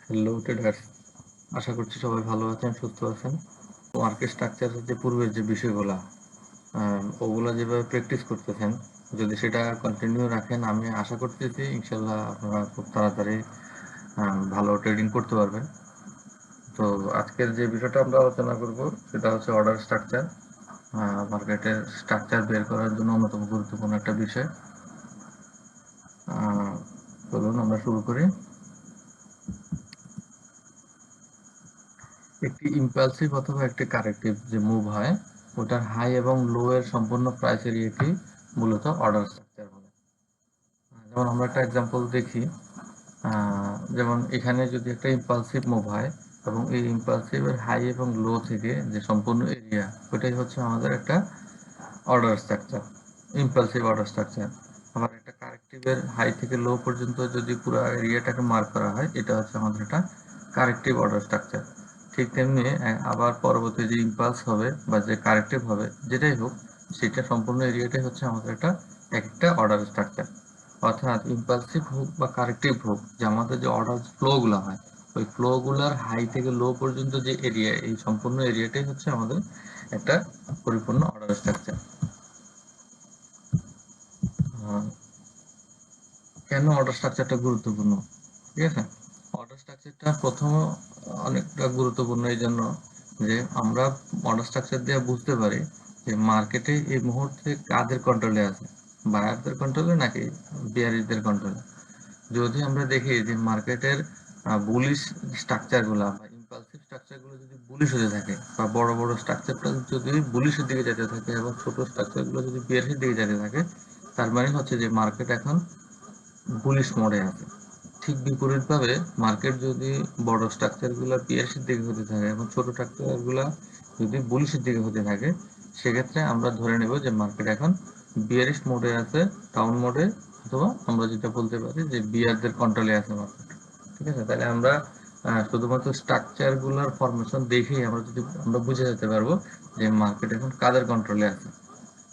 Hello traders, আশা করছি সবাই ভালো আছেন, সুস্থ আছেন। মার্কেট স্ট্রাকচারের যে পূর্বের যে বিষয়গুলা ওগুলা যেভাবে প্র্যাকটিস করতেছেন, যদি সেটা কন্টিনিউ রাখেন, আমি আশা করতেছি ইনশাল্লাহ আপনারা খুব তাড়াতাড়ি ভালো ট্রেডিং করতে পারবেন। তো আজকের যে বিষয়টা আমরা আলোচনা করব সেটা হচ্ছে অর্ডার স্ট্রাকচার। মার্কেটের স্ট্রাকচার বের করার জন্য অন্যতম গুরুত্বপূর্ণ একটা বিষয়। চলুন আমরা শুরু করি। একটি ইম্পালসিভ অথবা একটি কারেক্টিভ যে মুভ হয়, ওটার হাই এবং লো এর সম্পূর্ণ প্রাইস এরিয়াকে মূলত অর্ডার স্ট্রাকচার বলে। যেমন আমরা একটা এক্সাম্পল দেখি, যেমন এখানে যদি একটা ইম্পালসিভ মুভ হয় এবং এই ইম্পালসিভের হাই এবং লো থেকে যে সম্পূর্ণ এরিয়া, ওটাই হচ্ছে আমাদের একটা order structure, impulsive order structure. আবার একটা কারেক্টিভের হাই থেকে লো পর্যন্ত যদি পুরো এরিয়াটাকে মার্ক করা হয়, এটা হচ্ছে আমাদের একটা কারেক্টিভ অর্ডার স্ট্রাকচার। ঠিক তেমনি আবার পরবর্তী যে ইম্পালস হবে বা যে কারেক্টিভ হবে, যেটাই হোক, সেটা সম্পূর্ণ এরিয়াটাই হচ্ছে আমাদের একটা অর্ডার স্ট্রাকচার। অর্থাৎ ইম্পালসিভ হোক বা কারেক্টিভ হোক, যে আমাদের যে অর্ডার ফ্লোগুলো হয়, ওই ফ্লোগুলার হাই থেকে লো পর্যন্ত যে এরিয়া, এই সম্পূর্ণ এরিয়াটাই হচ্ছে আমাদের একটা পরিপূর্ণ অর্ডার স্ট্রাকচার। কেন অর্ডার স্ট্রাকচারটা গুরুত্বপূর্ণ? ঠিক আছে, অর্ডার স্ট্রাকচারটা প্রথম অনেকটা গুরুত্বপূর্ণ এই জন্য যে আমরা অর্ডার স্ট্রাকচার দিয়ে বুঝতে পারি যে মার্কেটে এই মুহূর্তে কাদের কন্ট্রোলে আছে, বায়ারদের কন্ট্রোলে নাকি বিয়ারিদের কন্ট্রোলে। যদি আমরা দেখি যে মার্কেটের বুলিশ স্ট্রাকচারগুলো বা ইম্পালসিভ স্ট্রাকচারগুলো যদি বুলিশ হতে থাকে, বা বড় বড় স্ট্রাকচারটা যদি বুলিশের দিকে যেতে থাকে এবং ছোট স্ট্রাকচারগুলো যদি বিয়ারের দিকে যেতে থাকে, তার মানে হচ্ছে যে মার্কেট এখন বুলিশ মোডে আছে। ঠিক বিপরীতভাবে মার্কেট যদি বড় স্ট্রাকচারগুলো পিয়ার্সের দিকে হতে থাকে এবং ছোট স্ট্রাকচারগুলো যদি বুলিশের দিকে হতে থাকে, সেক্ষেত্রে আমরা ধরে নেব যে মার্কেট এখন বিয়ারিশ মোডে আছে, ডাউন মোডে, অথবা আমরা যেটা বলতে পারি যে বিয়ারদের কন্ট্রোলে আছে মার্কেট। ঠিক আছে, তাহলে আমরা শুধুমাত্র স্ট্রাকচারগুলোর ফরমেশন দেখেই আমরা বুঝে যেতে পারবো যে মার্কেট এখন কাদের কন্ট্রোলে আছে।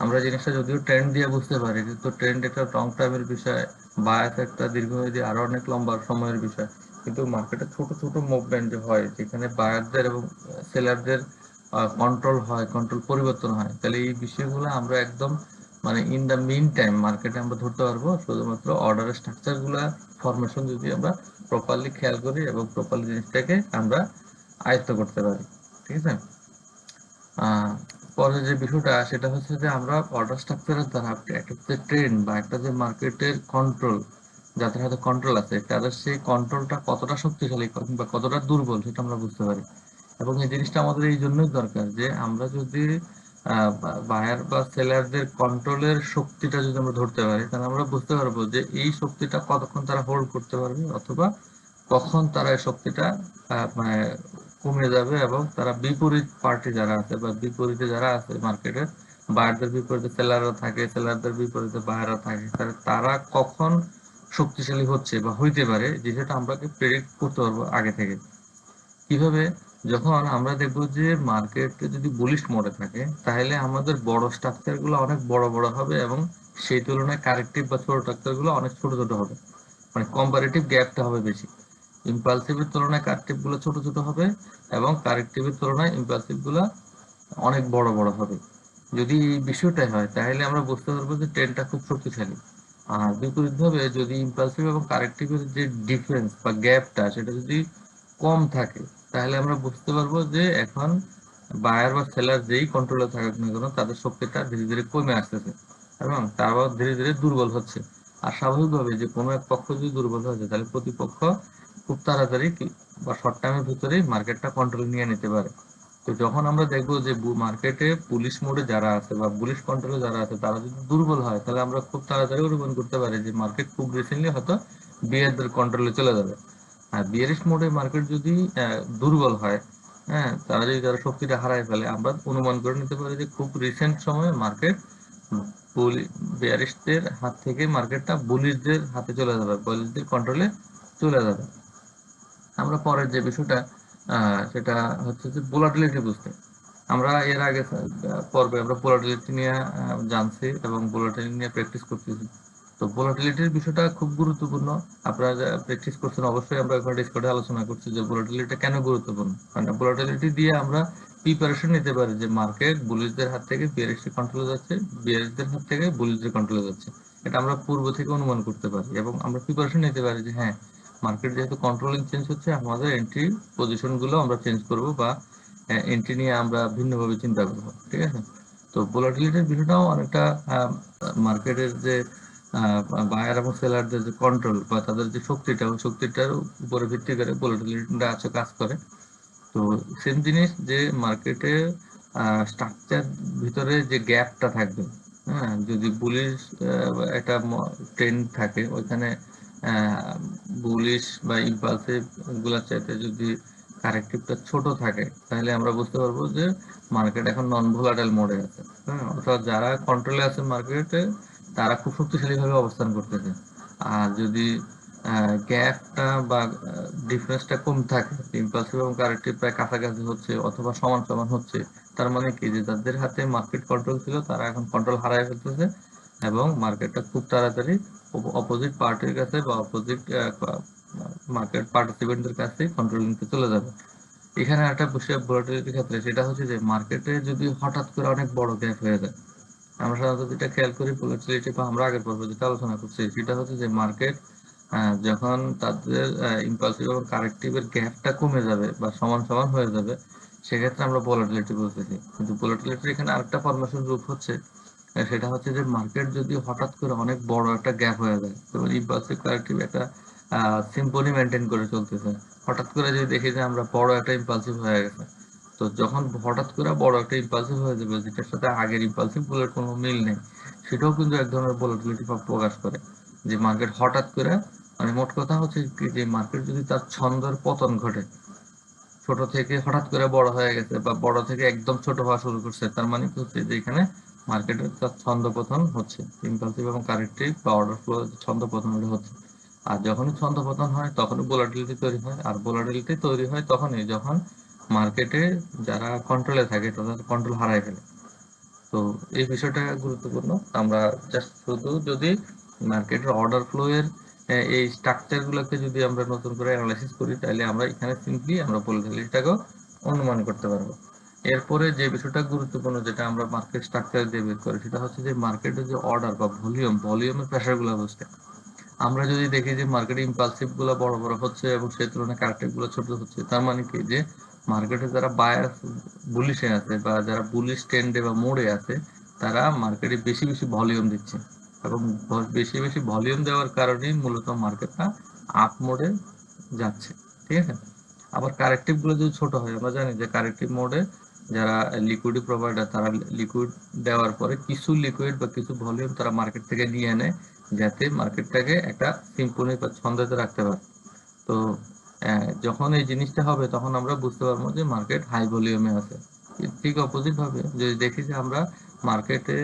আমরা জিনিসটা যদিও ট্রেন্ড দিয়ে বুঝতে পারি, কিন্তু ট্রেন্ড একটা লং টাইমের বিষয়, বায়াস একটা দীর্ঘমেয়াদী আরো অনেক লম্বা সময়ের বিষয়। কিন্তু মার্কেটে ছোট ছোট মুভমেন্ট যে হয়, যেখানে বায়ারদের এবং সেলারদের কন্ট্রোল হয়, কন্ট্রোল পরিবর্তন হয়, তাহলে এই বিষয়গুলো আমরা একদম মানে ইন দ্য মিন টাইম মার্কেটে আমরা ধরতে পারবো শুধুমাত্র অর্ডারের স্ট্রাকচার গুলা ফরমেশন যদি আমরা প্রপারলি খেয়াল করি এবং প্রপারলি জিনিসটাকে আমরা আয়ত্ত করতে পারি। ঠিক আছে, আহ পরে যে বিষয়টা সেটা হচ্ছে যে আমরা অর্ডার স্ট্রাকচারের দ্বারা একটা যে ট্রেন্ড বা একটা যে মার্কেটের কন্ট্রোল, যাদের হাতে কন্ট্রোল আছে, তাদের সেই কন্ট্রোলটা কতটা শক্তিশালী বা কতটা দুর্বল সেটা আমরা বুঝতে পারি। এবং এই জিনিসটা আমাদের এই জন্যই দরকার যে আমরা যদি বায়ার বা সেলারদের কন্ট্রোলের শক্তিটা যদি আমরা ধরতে পারি, তাহলে আমরা বুঝতে পারবো যে এই শক্তিটা কতক্ষণ তারা হোল্ড করতে পারবে, অথবা কখন তারা এই শক্তিটা মানে কমে যাবে, এবং তারা বিপরীত পার্টি যারা আছে বা বিপরীতে যারা আছে মার্কেটের, বায়ারদের বিপরীতে সেলাররা থাকে, সেলারদের বিপরীতে বায়াররা থাকে, তাহলে তারা কখন শক্তিশালী হচ্ছে বা হইতে পারে, যেটা আমরা প্রেডিক্ট করতে পারবো আগে থেকে। কিভাবে? যখন আমরা দেখবো যে মার্কেটে যদি বুলিশ মোডে থাকে, তাহলে আমাদের বড় স্ট্রাকচার গুলো অনেক বড় বড় হবে এবং সেই তুলনায় কারেক্টিভ বা ছোট স্ট্রাকচার গুলো অনেক ছোট ছোট হবে, মানে কম্পারেটিভ গ্যাপটা হবে বেশি। ইম্পালসিভের তুলনায় কারেক্টিভ গুলো ছোট ছোট হবে এবং কারেক্টিভের তুলনায় ইম্পালসিভ গুলো অনেক বড় বড় হবে। যদি এই বিষয়টাই হয়, তাহলে আমরা বুঝতে পারবো যে ট্রেন্ডটা খুব শক্তিশালী। আর বিপরীতভাবে যদি ইম্পালসিভ এবং কারেক্টিভের যে ডিফারেন্স বা গ্যাপটা সেটা যদি কম থাকে, তাহলে আমরা বুঝতে পারবো যে এখন বায়ার বা সেলার যেই কন্ট্রোলে থাকুক না কেন, তাদের শক্তিটা ধীরে ধীরে কমে আসতেছে এবং তারপর ধীরে ধীরে দুর্বল হচ্ছে। আর স্বাভাবিকভাবে যে কোনো এক পক্ষ যদি দুর্বল হয়েছে, তাহলে প্রতিপক্ষ খুব তাড়াতাড়ি বা শর্ট টাইমের ভিতরেই মার্কেটটা কন্ট্রোল নিয়ে নিতে পারে। তো যখন আমরা দেখবো যে মার্কেটে পুলিশ মোডে যারা আছে বা বুলিশ কন্ট্রোলে যারা আছে, তারা যদি দুর্বল হয়, তাহলে আমরা খুব তাড়াতাড়ি অনুমান করতে পারি যে মার্কেট খুব রিসেন্টলি হয়তো বিয়ারদের কন্ট্রোলে চলে যাবে। আর বিয়ারিশ মোডে মার্কেট যদি দুর্বল হয়, হ্যাঁ, তারা শক্তিটা হারায় ফেলে, আমরা অনুমান করে নিতে পারি যে খুব রিসেন্ট সময়ে মার্কেট বিয়ারিশদের হাত থেকে মার্কেটটা বুলিশদের হাতে চলে যাবে, বুলিশদের কন্ট্রোলে চলে যাবে। আমরা পরের যে বিষয়টা সেটা হচ্ছে যে ভোলাটিলিটি বুঝতে। আমরা এর আগে পর্বে আমরা ভোলাটিলিটি নিয়ে জানছি এবং ভোলাটিলিটি নিয়ে প্র্যাকটিস করতেছি। তো ভোলাটিলিটির বিষয়টা খুব গুরুত্বপূর্ণ। আপনারা যারা প্র্যাকটিস করছেন অবশ্যই আমরা একবার ডিসকার্ডে আলোচনা করছি যে ভোলাটিলিটি কেন গুরুত্বপূর্ণ। কারণ ভোলাটিলিটি দিয়ে আমরা প্রিপারেশন নিতে পারি যে মার্কেট বুলিশদের হাত থেকে বিয়ারিশদের কন্ট্রোলে যাচ্ছে, বিয়ারিশদের হাত থেকে বুলিশদের কন্ট্রোলে যাচ্ছে। এটা আমরা পূর্ব থেকে অনুমান করতে পারি এবং আমরা প্রিপারেশন নিতে পারি যে হ্যাঁ, মার্কেট যেহেতু কন্ট্রোলিং চেঞ্জ হচ্ছে, আমাদের এন্ট্রি পজিশন গুলো আমরা চেঞ্জ করব বা এন্ট্রি নিয়ে আমরা ভিন্নভাবে চিন্তা করবো। ঠিক আছে? তো ভোলাটিলিটির বিষয়টাও অনেকটা মার্কেটের যে বায়ার এবং সেলারদের যে কন্ট্রোল বা তাদের যে শক্তিটা, ওই শক্তিটার উপরে ভিত্তি করে ভোলাটিলিটিটা আছে কাজ করে। তো সেম জিনিস যে মার্কেটে স্ট্রাকচার ভিতরে যে গ্যাপটা থাকবে, হ্যাঁ, যদি বুলিশ একটা ট্রেন্ড থাকে ওইখানে বুলিশ বা ইম্পালসিভ গুলার চাইতে যদি কারেক্টিভটা ছোট থাকে, তাহলে আমরা বুঝতে পারবো যে মার্কেট এখন নন ভোলাটাইল মোডে আছে। হ্যাঁ, অর্থাৎ যারা কন্ট্রোলে আছে মার্কেটে তারা খুব শক্তিশালী ভাবে অবস্থান করতেছে। আর যদি গ্যাপটা বা ডিফারেন্সটা কম থাকে, ইম্পালসিভ এবং কারেক্টিভ প্রায় কাছাকাছি হচ্ছে অথবা সমান সমান হচ্ছে, তার মানে কি যে যাদের হাতে মার্কেট কন্ট্রোল ছিল তারা এখন কন্ট্রোল হারায় ফেলতেছে এবং মার্কেটটা খুব তাড়াতাড়ি অপোজিট পার্টির কাছে বা অপোজিট মার্কেট পার্টিসিপেন্টদের কাছে কন্ট্রোল নিতে চলে যাবে। এখানে একটা বিষয় ভোলাটিলিটির ক্ষেত্রে সেটা হচ্ছে যে মার্কেটে যদি হঠাৎ করে অনেক বড় গ্যাপ হয়ে যায়, আমরা সাধারণত যেটা খেয়াল করি ভোলাটিলিটি বা আমরা আগের পর্বে যেটা আলোচনা করছি সেটা হচ্ছে যে মার্কেট যখন তাদের ইম্পালসিভ এবং কারেক্টিভের গ্যাপটা কমে যাবে বা সমান সমান হয়ে যাবে, সেক্ষেত্রে আমরা ভোলাটিলিটি বলতেছি। কিন্তু ভোলাটিলিটির এখানে আরেকটা ফরমেশন রূপ হচ্ছে, সেটা হচ্ছে যে মার্কেট যদি হঠাৎ করে অনেক বড় একটা গ্যাপ হয়ে যায়, যেমন ইম্পালসিভ কারেক্টিভ একটা সিম্পলি মেনটেন করে চলতেছে, হঠাৎ করে যদি দেখি যে আমরা বড় একটা ইম্পালসিভ হয়ে গেছে, তো যখন হঠাৎ করে বড় একটা ইম্পালসিভ হয়ে যাবে যেটার সাথে আগের ইম্পালসিভ গুলোর কোনো মিল নেই, সেটাও কিন্তু এক ধরনের ভোলাটিলিটি প্রকাশ করে। যে মার্কেট হঠাৎ করে, মানে মোট কথা হচ্ছে কি যে মার্কেট যদি তার ছন্দের পতন ঘটে, ছোট থেকে হঠাৎ করে বড় হয়ে গেছে বা বড় থেকে একদম ছোট হওয়া শুরু করছে, তার মানে কি হচ্ছে যে এখানে মার্কেটের তার ছন্দ পতন হচ্ছে, ইম্পালসিভ এবং কারেক্টিভ বা অর্ডার ফ্লো ছন্দ পতন হচ্ছে। আর যখনই ছন্দ পতন হয় তখনই ভোলাটিলিটি তৈরি হয়, আর ভোলাটিলিটি তৈরি হয় তখনই যখন মার্কেটে যারা কন্ট্রোলে থাকে তাদের কন্ট্রোল হারায় ফেলে। তো এই বিষয়টা গুরুত্বপূর্ণ। আমরা জাস্ট শুধু যদি মার্কেটের অর্ডার ফ্লো এর এই স্ট্রাকচার গুলোকে যদি আমরা নতুন করে অ্যানালাইসিস করি, তাহলে আমরা এখানে সিম্পলি আমরা ভোলাটিলিটিটাকেও অনুমান করতে পারবো। এরপরে যে বিষয়টা গুরুত্বপূর্ণ যেটা আমরা মার্কেট স্ট্রাকচার দিয়ে বের করি সেটা হচ্ছে যে মার্কেটের যে অর্ডার বা ভলিউমের প্রেসার গুলো বুঝতে। আমরা যদি দেখি যে মার্কেটে ইম্পালসিভ গুলো বড় বড় হচ্ছে এবং সেই তুলনায় কারেক্টিভ গুলো ছোট হচ্ছে, তার মানে কি যে মার্কেটে যারা বায়ার বুলিশে আছে বা যারা বুলিশ ট্রেন্ডে বা মোড়ে আছে, তারা মার্কেটে বেশি বেশি ভলিউম দিচ্ছে এবং বেশি বেশি ভলিউম দেওয়ার কারণেই মূলত মার্কেটটা আপ মোডে যাচ্ছে। ঠিক আছে? আবার কারেক্টিভ গুলো যদি ছোট হয়, আমরা জানি যে কারেক্টিভ মোডে যারা লিকুইড প্রোভাইডার তারা লিকুইড দেওয়ার পরে কিছু লিকুইড বা কিছু ভলিউম তারা মার্কেট থেকে নিয়ে নেয়, যাতে মার্কেটটাকে একটা সিম্পনি বা ছন্দে রাখতে পারে। তো যখন এই জিনিসটা হবে তখন আমরা বুঝতে পারবো যে মার্কেট হাই ভলিউমে আছে। ঠিক অপোজিট ভাবে যদি দেখি যে আমরা মার্কেটে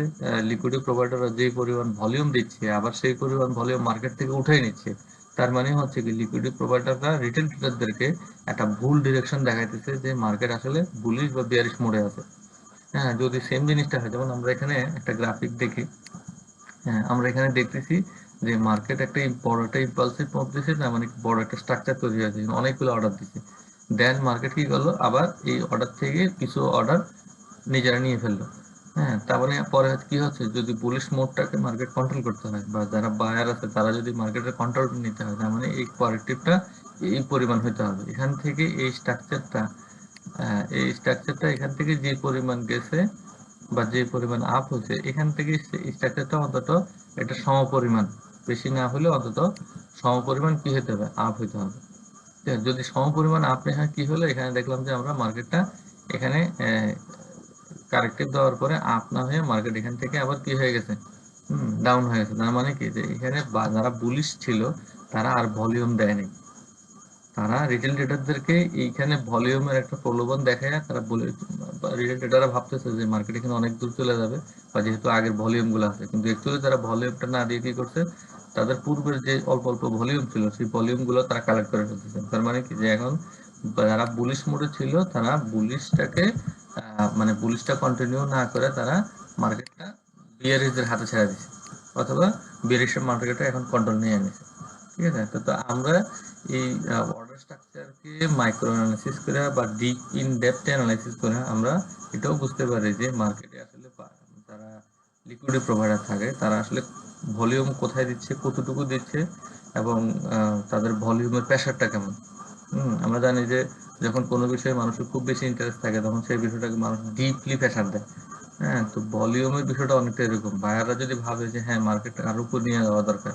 লিকুইডিটি প্রোভাইডাররা যে পরিমাণ ভলিউম দিচ্ছে আবার সেই পরিমাণ ভলিউম মার্কেট থেকে উঠাই নিচ্ছে, তার মানে হচ্ছে কি লিকুইডিটি প্রোভাইডাররা রিটেল ট্রেডারদেরকে একটা ভুল ডিরেকশন দেখাইতেছে যে মার্কেট আসলে বুলিশ বা বিয়ারিশ মোডে আছে। হ্যাঁ, যদি সেম জিনিসটা হয়, যেমন আমরা এখানে একটা গ্রাফিক দেখি, হ্যাঁ, আমরা এখানে দেখতেছি যে মার্কেট একটা বড় একটা ইম্পালসিভ মুভ দিছে, না মানে বড় একটা স্ট্রাকচার তৈরি হয়েছে, অনেকগুলো অর্ডার দিছে। দেন মার্কেট কি করলো, আবার এই অর্ডার থেকে কিছু অর্ডার নিজেরা নিয়ে ফেললো। হ্যাঁ, তার মানে পরে কি হচ্ছে, যদি বুলিশ মোডটাকে মার্কেট কন্ট্রোল করতে হয় বা যারা বায়ার আছে তারা যদি মার্কেটের কন্ট্রোল নিতে হয়, তার মানে এই কোয়ালিটিভটা এই পরিমাণ হতে হবে। এখান থেকে এই স্ট্রাকচারটা এখান থেকে যে পরিমাণ গেছে বা যে পরিমাণ আপ হয়েছে, এখান থেকে স্ট্রাকচারটা অন্তত এটা সমপরিমাণ, বেশি না হলে অন্তত সমপরিমাণ কি হতে হবে, আপ হইতে হবে। ঠিক আছে? যদি সমপরিমাণ আপ না হয় কি হলো, এখানে দেখলাম যে আমরা মার্কেটটা এখানে কারেক্টিভ দেওয়ার পরে আপ না হয়ে মার্কেট এখান থেকে আবার কি হয়ে গেছে, ডাউন হয়ে গেছে। তার মানে কি যে এখানে যারা বুলিশ ছিল তারা আর ভলিউম দেয়নি, তারা রিটেল ট্রেডারদেরকে এইখানে ভলিউমের একটা প্রলোভন দেখায়, তারা বলে রিটেল ট্রেডাররা ভাবতেছে যে মার্কেট এখানে অনেক দূর চলে যাবে বা যেহেতু আগের ভলিউম গুলো আছে, কিন্তু অ্যাকচুয়ালি তারা ভলিউমটা না দিয়ে কি করছে, তাদের পূর্বের যে অল্প অল্প ভলিউম ছিল সেই ভলিউম গুলো তারা কালেক্ট করে ফেলতেছে। তার মানে কি যে এখন যারা বুলিশ মোডে ছিল তারা বুলিশটাকে মানে বুলিশটা কন্টিনিউ না করে তারা মার্কেটটা বিয়ারিশদের হাতে ছেড়ে দিচ্ছে, অথবা বেরিশ মার্কেটে এখন কন্ট্রোল নিয়ে এনেছে। ঠিক আছে, তো আমরা এই অর্ডার স্ট্রাকচারকে মাইক্রো অ্যানালাইসিস করে বা ডিপ ইন ডেপথ অ্যানালাইসিস করে আমরা এটাও বুঝতে পারি যে মার্কেটে আসলে যারা লিকুইডিটি প্রোভাইডার থাকে তারা আসলে ভলিউম কোথায় দিচ্ছে, কতটুকু দিচ্ছে, এবং তাদের ভলিউমের প্রেশারটা কেমন। আমরা জানি যে যখন কোনো বিষয়ে মানুষের খুব বেশি ইন্টারেস্ট থাকে তখন সেই বিষয়টাকে মানুষ ডিপলি প্রেশার দেয়। হ্যাঁ, তো ভলিউমের বিষয়টা অনেকটা এরকম। বায়াররা যদি ভাবে যে হ্যাঁ মার্কেটটা আরো উপর নিয়ে যাওয়া দরকার,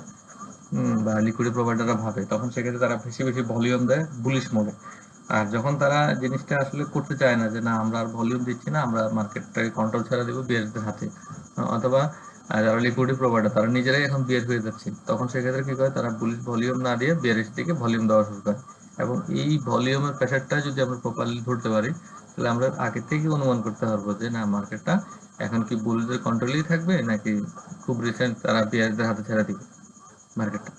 বা লিকুইডিটি প্রোভাইডাররা ভাবে, তখন সেক্ষেত্রে তারা বেশি বেশি ভলিউম দেয় বুলিশ মোডে। আর যখন তারা জিনিসটা আসলে করতে চায় না, যে না আমরা আর ভলিউম দিচ্ছি না, আমরা মার্কেটটাকে কন্ট্রোল ছেড়ে দেবো বিয়ারদের হাতে, অথবা যারা লিকুইডিটি প্রোভাইডার তারা নিজেরাই এখন বিয়ার হয়ে যাচ্ছে, তখন সেক্ষেত্রে কি করে, তারা বুলিশ ভলিউম না দিয়ে বিয়ারিশ দিকে ভলিউম দেওয়া শুরু করে। এবং এই ভলিউমের প্রেশারটা যদি আমরা প্রপারলি ধরতে পারি, তাহলে আমরা আগে থেকে অনুমান করতে পারবো যে না মার্কেটটা এখন কি বুলদের কন্ট্রোলেই থাকবে, নাকি খুব রিসেন্ট তারা বিয়ারদের হাতে ছেড়ে দিবে মার্কেটটা।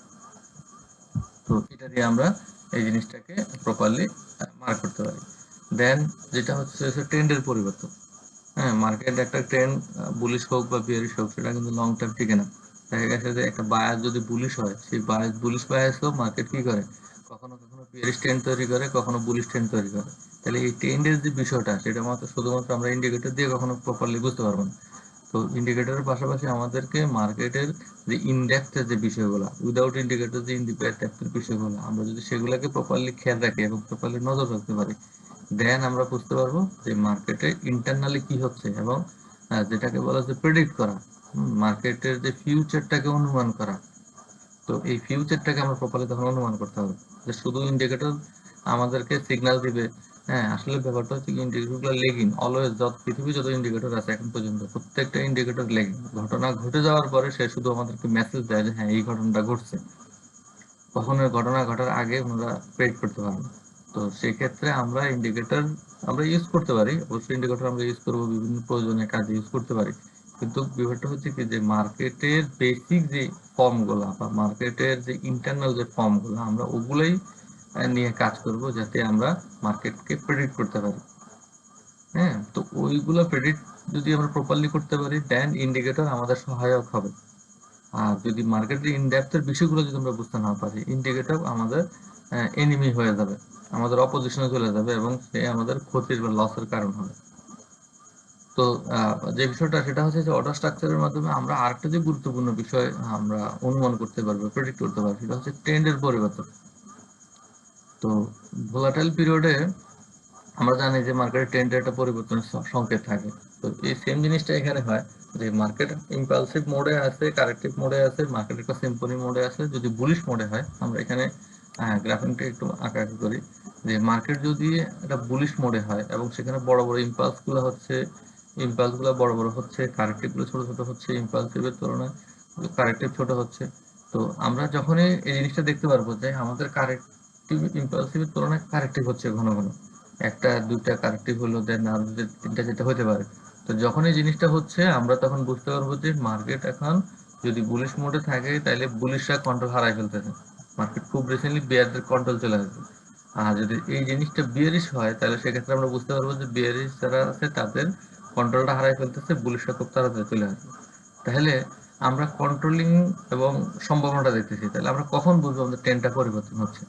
তো এটা দিয়ে আমরা এই জিনিসটাকে প্রপারলি মার্ক করতে পারি। দেন যেটা হচ্ছে ট্রেন্ডের পরিবর্তন। হ্যাঁ, মার্কেট একটা ট্রেন্ড বুলিশ হোক বা বিয়ারিশ হোক, সেটা কিন্তু লং টার্ম টিকে না। দেখা গেছে যে একটা বায়াস যদি বুলিশ হয়, সেই বায়াস বুলিশ বায়াসও মার্কেট কি করে, কখনো কখনো বিয়ারিশ ট্রেন্ড তৈরি করে, কখনো বুলিশ ট্রেন্ড তৈরি করে। তাহলে এই ট্রেন্ডের যে বিষয়টা, সেটা মাত্র শুধুমাত্র আমরা ইন্ডিকেটর দিয়ে কখনো প্রপারলি বুঝতে পারবো না। তো ইন্ডিকেটরের পাশাপাশি আমাদেরকে মার্কেটের যে ইনডেপথের যে বিষয়গুলো, উইদাউট ইন্ডিকেটর যে ইনডেপথের বিষয়গুলো, আমরা যদি সেগুলোকে প্রপারলি খেয়াল রাখি এবং প্রপারলি নজর রাখতে পারি, দেন আমরা বুঝতে পারবো যে মার্কেটে ইন্টারনালি কি হচ্ছে, এবং যেটাকে বলা হচ্ছে প্রেডিক্ট করা, মার্কেটের যে ফিউচারটাকে অনুমান করা। তো এই ফিউচারটাকে আমরা প্রপারলি তখন অনুমান করতে হবে। যে শুধু ইন্ডিকেটর আমাদেরকে সিগন্যাল দিবে, হ্যাঁ, আসলে ব্যাপারটা হচ্ছে কি, ইন্ডিকেটরগুলো লেগিং অলওয়েজ, যত পৃথিবীর যত ইন্ডিকেটর আছে এখন পর্যন্ত প্রত্যেকটা ইন্ডিকেটর লেগিং। ঘটনা ঘটে যাওয়ার পরে সে শুধু আমাদেরকে মেসেজ দেয় যে হ্যাঁ এই ঘটনাটা ঘটছে, কখনো ঘটনা ঘটার আগে আমরা প্রেডিক্ট করতে পারবো না। তো সেক্ষেত্রে আমরা ইন্ডিকেটর আমরা ইউজ করতে পারি, অবশ্যই ইন্ডিকেটর আমরা ইউজ করবো, বিভিন্ন প্রয়োজনীয় কাজে ইউজ করতে পারি। কিন্তু ব্যাপারটা হচ্ছে কি, যে মার্কেটের বেসিক যে ফর্ম গুলা বা মার্কেটের যে ইন্টারনাল যে ফর্ম গুলা, আমরা ওগুলাই নিয়ে কাজ করব, যাতে আমরা মার্কেটকে প্রেডিক্ট করতে পারি। হ্যাঁ, তো ওইগুলো প্রেডিক্ট যদি আমরা প্রপারলি করতে পারি, দেন ইন্ডিকেটর আমাদের সহায়ক হবে। আর যদি মার্কেটের ইনডেপথের বিষয়গুলো যদি আমরা বুঝতে না পারি, ইন্ডিকেটর আমাদের এনিমি হয়ে যাবে, আমাদের অপোজিশনে চলে যাবে, এবং সে আমাদের ক্ষতির বা লসের কারণ হবে। তো যে বিষয়টা সেটা হচ্ছে যে অর্ডার স্ট্রাকচারের মাধ্যমে আমরা আরেকটা যে গুরুত্বপূর্ণ বিষয় আমরা অনুমান করতে পারবো, প্রেডিক্ট করতে পারবো, সেটা হচ্ছে ট্রেন্ডের পরিবর্তন। তো ভোলাটাইল পিরিয়ডে আমরা জানি যে মার্কেটের ট্রেন্ডের একটা পরিবর্তনের সংকেত থাকে। তো এই সেম জিনিসটা এখানে হয়, যে মার্কেট ইম্পালসিভ মোডে আছে, কারেক্টিভ মোডে আছে, মার্কেট একটা সিম্পনি মোডে আছে। যদি বুলিশ মোডে হয়, আমরা এখানে গ্রাফিংটা একটু আঁকাআঁকি করি, যে মার্কেট যদি একটা বুলিশ মোডে হয় এবং সেখানে বড় বড় ইম্পালসগুলো হচ্ছে, ইম্পালসগুলো বড় বড় হচ্ছে, কারেক্টিভগুলো ছোট ছোট হচ্ছে, ইম্পালসিভের তুলনায় কারেক্টিভ ছোট হচ্ছে। তো আমরা যখনই এই জিনিসটা দেখতে পারবো যে আমাদের কারেক্টিভ ইম্পালসিভের তুলনায় কারেক্টিভ হচ্ছে ঘন ঘন, একটা দুইটা কারেক্টিভ হলো, দেন আরো তিনটা যেটা হতে পারে। তো যখন এই জিনিসটা হচ্ছে, আমরা তখন বুঝতে পারবো যে মার্কেট এখন যদি বুলিশ মোডে থাকে, তাহলে বুলিশরা কন্ট্রোল হারাই ফেলতেছে, মার্কেট খুব রিসেন্টলি বিয়ারদের কন্ট্রোল চলে আসবে। আর যদি এই জিনিসটা বিয়ারিশ হয়, তাহলে সেক্ষেত্রে আমরা বুঝতে পারবো যে বিয়ারিশ যারা আছে তাদের কন্ট্রোলটা হারাই ফেলতেছে, বুলিশরা খুব তাড়াতাড়ি চলে আসবে। তাহলে আমরা কন্ট্রোলিং এবং সম্ভাবনাটা দেখতেছি, তাহলে আমরা কখন বুঝবো আমাদের ট্রেন্ডটা পরিবর্তন হচ্ছে?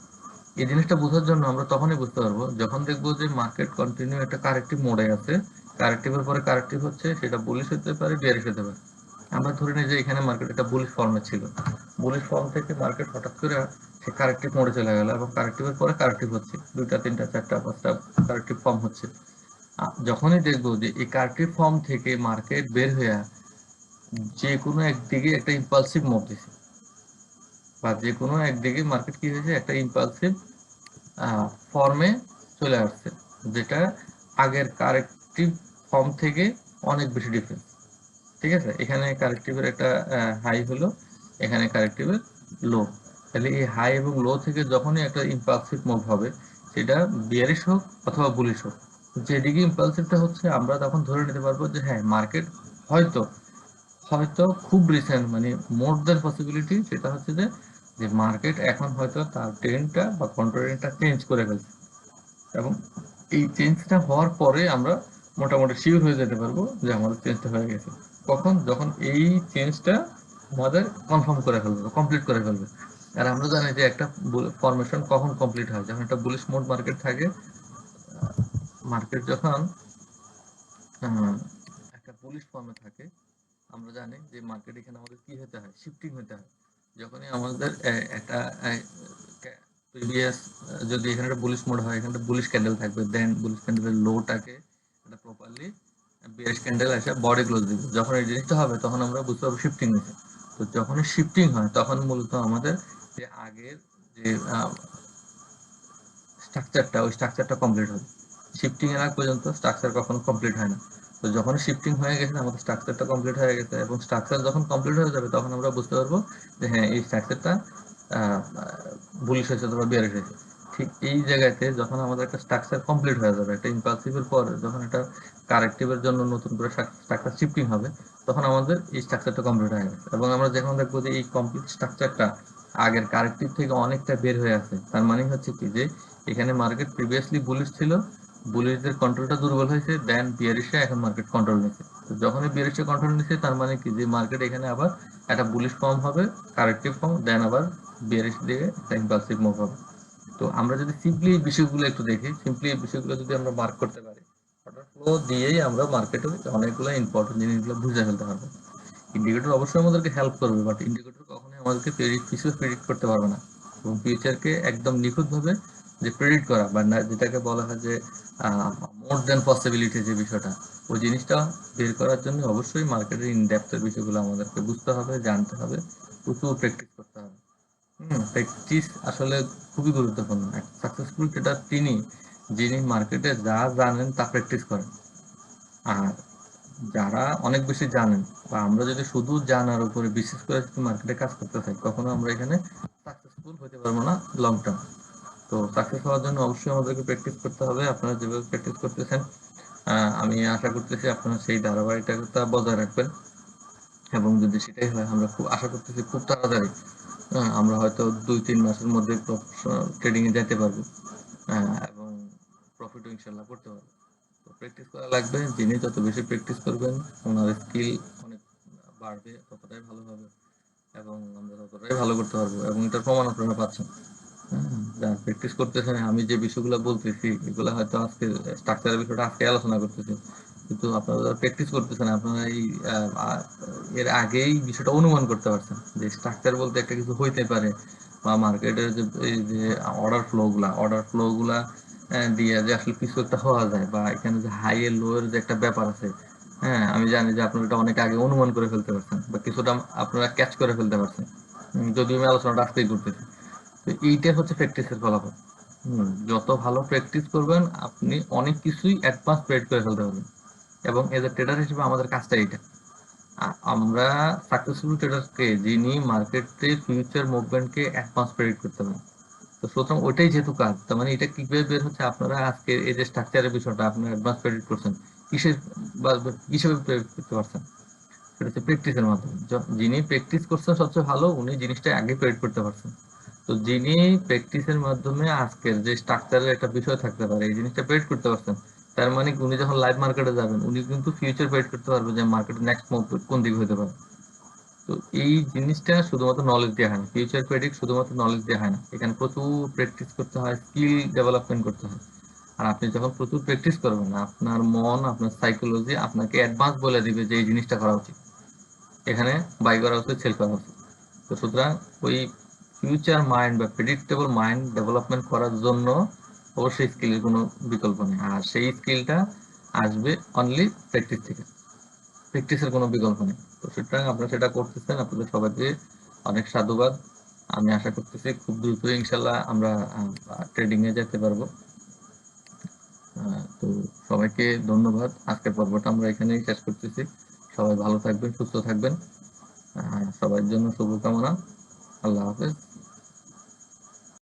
এই জিনিসটা বোঝার জন্য আমরা তখনই বুঝতে পারবো যখন দেখবো যে মার্কেট কন্টিনিউ একটা কারেক্টিভ মোডে আছে, কারেক্টিভের পরে কারেক্টিভ হচ্ছে, সেটা বুলিশ হতে পারে, বিয়ারিশ হতে পারে। আমরা ধরে নিই যে এখানে মার্কেট একটা বুলিশ ফর্মে ছিল, বুলিশ ফর্ম থেকে মার্কেট হঠাৎ করে সে কারেক্টিভ মোডে চলে গেল, এবং কারেক্টিভের পরে কারেক্টিভ হচ্ছে, দুইটা তিনটা চারটা পাঁচটা কারেক্টিভ ফর্ম হচ্ছে। যখনই দেখবো যে এই কারেক্টিভ ফর্ম থেকে মার্কেট বের হয়ে যে কোনো একদিকে একটা ইম্পালসিভ মুভ দিছে, বা যে কোনো একদিকে মার্কেট কি হয়েছে, একটা ইম্পালসিভ ফর্মে চলে আসছে, যেটা আগের কারেক্টিভ ফর্ম থেকে অনেক বেশি ডিফারেন্স। ঠিক আছে, এখানে কারেক্টিভের একটা হাই হলো, এখানে কারেক্টিভের লো। তাহলে এই হাই এবং লো থেকে যখনই একটা ইম্পালসিভ মুভ হবে, সেটা বিয়ারিশ হোক অথবা বুলিশ হোক, যেদিকে ইম্পালসিভটা হচ্ছে, আমরা তখন ধরে নিতে পারবো যে হ্যাঁ মার্কেট হয়তো হয়তো খুব রিসেন্ট, মানে মোর দ্যান পসিবিলিটি, সেটা হচ্ছে যে যে মার্কেট এখন হয়তো তার ট্রেন্ডটা বা কন্ট্রোল ট্রেন্ডটা চেঞ্জ করে ফেলছে, এবং এই চেঞ্জটা হওয়ার পরে আমরা মোটামুটি শিওর হয়ে যেতে পারবো যে আমাদের চেঞ্জটা হয়ে গেছে। কখন? যখন এই চেঞ্জটা আমাদের কনফার্ম করে ফেলবে, কমপ্লিট করে ফেলবে। আর আমরা জানি যে একটা ফরমেশন কখন কমপ্লিট হয়, যখন একটা বুলিশ মোড মার্কেট থাকে। মার্কেট যখন একটা বুলিশ ফর্মে থাকে, আমরা জানি যে মার্কেট এখানে আমাদের কি হতে হয়, শিফটিং হতে হয়। যখনই আমাদের একটা প্রিভিয়াস, যদি এখানে একটা বুলিশ মোড হয়, এখানে বুলিশ ক্যান্ডেল থাকবে, দেন বুলিশ ক্যান্ডেলের লোটাকে এটা প্রপারলি বিয়ারিশ ক্যান্ডেল এসে বডি ক্লোজ দিবে। যখন এই জিনিসটা হবে তখন আমরা বুঝতে পারবো শিফটিং হয়েছে। তো যখনই শিফটিং হয় তখন মূলত আমাদের যে আগের যে স্ট্রাকচারটা, ওই স্ট্রাকচারটা কমপ্লিট হবে। শিফটিং এর আগ পর্যন্ত স্ট্রাকচার কখনো কমপ্লিট হয় না। তো যখন শিফটিং হয়ে গেছে আমাদের স্ট্রাকচারটা কমপ্লিট হয়ে গেছে, এবং স্ট্রাকচার যখন কমপ্লিট হয়ে যাবে তখন আমরা বুঝতে পারবো যে হ্যাঁ, এই স্ট্রাকচারটা বুলিশ হয়েছে অথবা বিয়ারিশ হয়েছে। ঠিক এই জায়গাতে যখন আমাদের একটা স্ট্রাকচার কমপ্লিট হয়ে যাবে, একটা ইম্পালসিভের পর যখন একটা কারেক্টিভের জন্য নতুন করে স্ট্রাকচার শিফটিং হবে, তখন আমাদের এই স্ট্রাকচারটা কমপ্লিট হয়ে গেছে। এবং আমরা যখন দেখবো যে এই কমপ্লিট স্ট্রাকচারটা আগের কারেক্টিভ থেকে অনেকটা বের হয়ে আছে, তার মানে হচ্ছে কি যে এখানে মার্কেট প্রিভিয়াসলি বুলিশ ছিল, বুলিশদের কন্ট্রোলটা দুর্বল হয়েছে, দেন বিয়ারিশে এখন মার্কেট কন্ট্রোল নিচ্ছে। তো যখনই বিয়ারিশে কন্ট্রোল নিচ্ছে তার মানে কি যে মার্কেট এখানে আবার একটা বুলিশ ফর্ম হবে, কারেক্টিভ ফর্ম, দেন আবার বিয়ারিশ দিয়ে একটা ইম্পালসিভ মুভ হবে। তো আমরা যদি সিম্পলি এই বিষয়গুলো একটু দেখি, সিম্পলি এই বিষয়গুলো যদি আমরা মার্ক করতে পারি, অর্ডার ফ্লো দিয়েই আমরা মার্কেটের অনেকগুলো ইম্পর্টেন্ট জিনিসগুলো বুঝে ফেলতে পারবো। ইন্ডিকেটর অবশ্যই আমাদেরকে হেল্প করবে, বাট ইন্ডিকেটর কখনোই আমাদেরকে কিছু প্রেডিক্ট করতে পারবে না। এবং ফিউচারকে একদম নিখুঁতভাবে যে প্রেডিক্ট করা, বা না, যেটাকে বলা হয় যে মোর দ্যান পসিবিলিটি, যে বিষয়টা, ওই জিনিসটা বের করার জন্য অবশ্যই মার্কেটের ইনডেপথের বিষয়গুলো আমাদেরকে বুঝতে হবে, জানতে হবে, প্রচুর প্র্যাকটিস করতে হবে। প্র্যাকটিস আসলে খুবই গুরুত্বপূর্ণ। সাকসেসফুল ট্রেডার তিনি, যিনি মার্কেটে যা জানেন তা প্র্যাকটিস করেন। আর যারা অনেক বেশি জানেন, বা আমরা যদি শুধু জানার উপরে বিশেষ করে যদি মার্কেটে কাজ করতে চাই, কখনো আমরা এখানে সাকসেসফুল হতে পারবো না লং টার্ম। তো সাকসেস হওয়ার জন্য অবশ্যই আমাদেরকে প্র্যাকটিস করতে হবে। আপনারা যেভাবে প্র্যাকটিস করতেছেন, আমি আশা করতেছি আপনারা সেই ধারাবাহিকতা বজায় রাখবেন। এবং যদি সেটাই হয়, আমরা খুব আশা করতেছি খুব তাড়াতাড়ি আমরা হয়তো 2-3 মাসের মধ্যে ট্রেডিং এ যেতে পারবো, এবং প্রফিটও ইনশাল্লাহ করতে পারবো। তো প্র্যাকটিস করা লাগবে। যিনি যত বেশি প্র্যাকটিস করবেন, ওনার স্কিল অনেক বাড়বে, ততটাই ভালো হবে, এবং আমরা ততটাই ভালো করতে পারবো। এবং এটার প্রমাণ আপনারা পাচ্ছেন। যারা প্র্যাকটিস করতেছেন, আমি যে বিষয়গুলো বলতেছি এগুলো হয়তো আজকে স্ট্রাকচারের বিষয়টা আজকে আলোচনা করতেছি, কিন্তু আপনারা যারা প্র্যাকটিস করতেছেন, আপনারা এই এর আগেই বিষয়টা অনুমান করতে পারছেন যে স্ট্রাকচার বলতে একটা কিছু হইতে পারে, বা মার্কেটের যে এই যে অর্ডার ফ্লো গুলা দিয়ে যে আসলে কিছু একটা হওয়া যায়, বা এখানে যে হাই এর লো এর যে একটা ব্যাপার আছে। হ্যাঁ, আমি জানি যে আপনারা এটা অনেক আগে অনুমান করে ফেলতে পারছেন, বা কিছুটা আপনারা ক্যাচ করে ফেলতে পারছেন। যদিও আমি আলোচনাটা আজকেই করতেছি। তো এইটাই হচ্ছে প্র্যাকটিসের ফলাফল। যত ভালো প্র্যাকটিস করবেন, আপনি অনেক কিছুই অ্যাডভান্স প্রেডিক্ট করে ফেলতে পারবেন। এবং এজ এ ট্রেডার হিসেবে আমাদের কাজটা এইটা। আমরা সাকসেসফুল ট্রেডারকে, যিনি মার্কেটে ফিউচার মুভমেন্টকে অ্যাডভান্স প্রেডিক্ট করতে পারেন। তো সুতরাং ওইটাই যেহেতু কাজ, তার মানে এটা কিভাবে বের হচ্ছে, আপনারা আজকে এই যে স্ট্রাকচারের বিষয়টা আপনারা অ্যাডভান্স প্রেডিক্ট করছেন, কিসের বা কিসেবে প্রেডিক্ট করতে পারছেন, সেটা হচ্ছে প্র্যাকটিসের মাধ্যমে। যিনি প্র্যাকটিস করছেন সবচেয়ে ভালো, উনি জিনিসটা আগে প্রেডিক্ট করতে পারছেন। তো যিনি প্র্যাকটিসের মাধ্যমে আজকের যে স্ট্রাকচারের একটা বিষয় থাকতে পারে, এই জিনিসটা প্রেডিক্ট করতে পারছেন, তার মানে উনি যখন লাইভ মার্কেটে যাবেন, উনি কিন্তু ফিউচার প্রেডিক্ট করতে পারবে যে মার্কেটের নেক্সট মুভ কোন দিকে হতে পারে। তো এই জিনিসটা শুধুমাত্র নলেজ দিয়ে হয় না, ফিউচার প্রেডিক্ট শুধুমাত্র নলেজ দিয়ে হয় না, এখানে প্রচুর প্র্যাকটিস করতে হয়, স্কিল ডেভেলপমেন্ট করতে হয়। আর আপনি যখন প্রচুর প্র্যাকটিস করবেন, আপনার মন, আপনার সাইকোলজি আপনাকে অ্যাডভান্স বলে দিবে যে এই জিনিসটা করা উচিত, এখানে বাই করা উচিত, সেল করা উচিত। তো সুতরাং ওই ফিউচার মাইন্ড বা প্রেডিক্টেবল মাইন্ড ডেভেলপমেন্ট করার জন্য অবশ্যই স্কিলের কোনো বিকল্প নেই। আর সেই স্কিলটা আসবে অনলি প্র্যাকটিস থেকে, প্র্যাকটিসের কোনো বিকল্প নেই। তো সুতরাং আপনারা সেটা করতেছেন, আপনাদের সবাইকে অনেক সাধুবাদ। আমি আশা করতেছি খুব দ্রুত ইনশাল্লাহ আমরা ট্রেডিং এ যেতে পারবো। তো সবাইকে ধন্যবাদ। আজকের পর্বটা আমরা এখানেই শেষ করতেছি। সবাই ভালো থাকবেন, সুস্থ থাকবেন। সবার জন্য শুভকামনা। আল্লাহ হাফেজ।